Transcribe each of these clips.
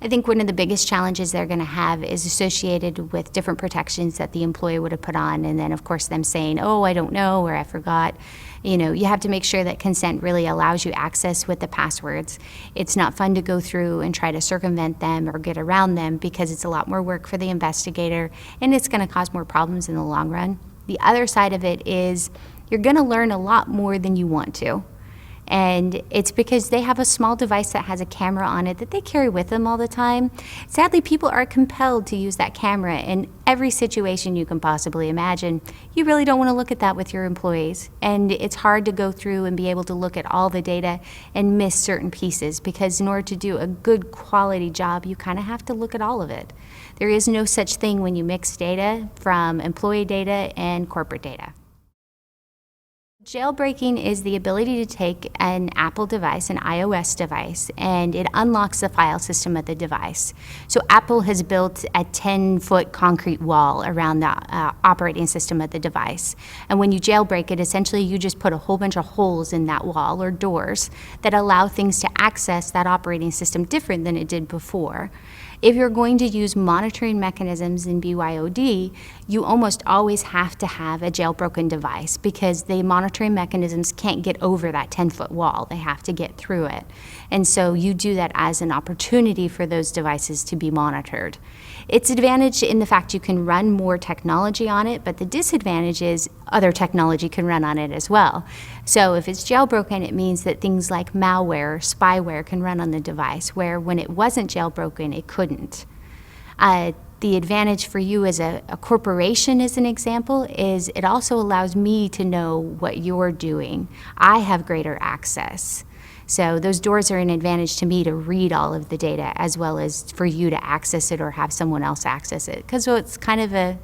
I think one of the biggest challenges they're going to have is associated with different protections that the employee would have put on, and then of course them saying, oh, I don't know, or I forgot. You have to make sure that consent really allows you access with the passwords. It's not fun to go through and try to circumvent them or get around them because it's a lot more work for the investigator and it's going to cause more problems in the long run. The other side of it is you're going to learn a lot more than you want to. And it's because they have a small device that has a camera on it that they carry with them all the time. Sadly, people are compelled to use that camera in every situation you can possibly imagine. You really don't want to look at that with your employees. And it's hard to go through and be able to look at all the data and miss certain pieces, because in order to do a good quality job, you kind of have to look at all of it. There is no such thing when you mix data from employee data and corporate data. Jailbreaking is the ability to take an Apple device, an iOS device, and it unlocks the file system of the device. So Apple has built a 10-foot concrete wall around the operating system of the device. And when you jailbreak it, essentially you just put a whole bunch of holes in that wall or doors that allow things to access that operating system different than it did before. If you're going to use monitoring mechanisms in BYOD, you almost always have to have a jailbroken device because the monitoring mechanisms can't get over that 10-foot wall. They have to get through it. And so you do that as an opportunity for those devices to be monitored. Its advantage in the fact you can run more technology on it, but the disadvantage is other technology can run on it as well. So if it's jailbroken, it means that things like malware or spyware can run on the device, where when it wasn't jailbroken, it couldn't. The advantage for you as a corporation, as an example, is it also allows me to know what you're doing. I have greater access. So those doors are an advantage to me to read all of the data, as well as for you to access it or have someone else access it. Because it's kind of a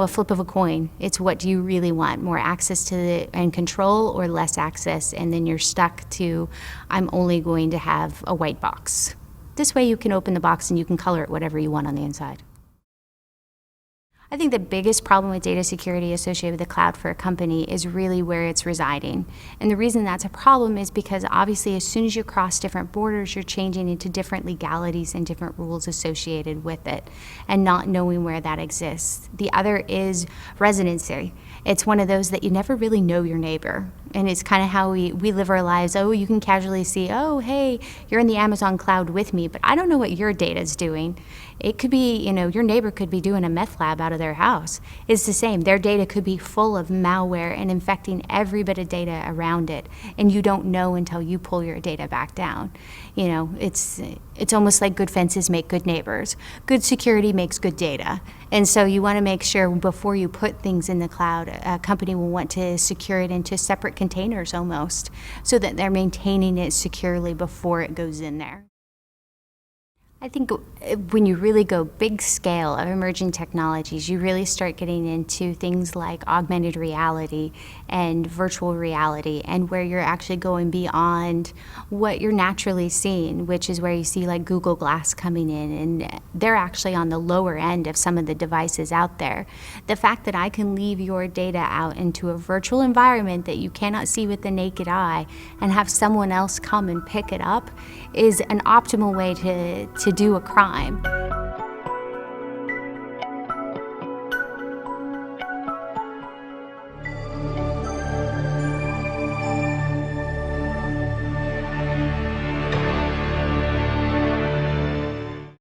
flip of a coin. It's what do you really want, more access to and control or less access, and then you're stuck to, I'm only going to have a white box. This way you can open the box and you can color it whatever you want on the inside. I think the biggest problem with data security associated with the cloud for a company is really where it's residing. And the reason that's a problem is because obviously as soon as you cross different borders, you're changing into different legalities and different rules associated with it, and not knowing where that exists. The other is residency. It's one of those that you never really know your neighbor. And it's kind of how we live our lives. Oh, you can casually see, oh, hey, you're in the Amazon cloud with me, but I don't know what your data's doing. It could be, your neighbor could be doing a meth lab out of their house. It's the same. Their data could be full of malware and infecting every bit of data around it. And you don't know until you pull your data back down. It's almost like good fences make good neighbors. Good security makes good data. And so you want to make sure before you put things in the cloud, a company will want to secure it into separate containers almost, so that they're maintaining it securely before it goes in there. I think when you really go big scale of emerging technologies, you really start getting into things like augmented reality and virtual reality, and where you're actually going beyond what you're naturally seeing, which is where you see like Google Glass coming in, and they're actually on the lower end of some of the devices out there. The fact that I can leave your data out into a virtual environment that you cannot see with the naked eye and have someone else come and pick it up is an optimal way to do a crime.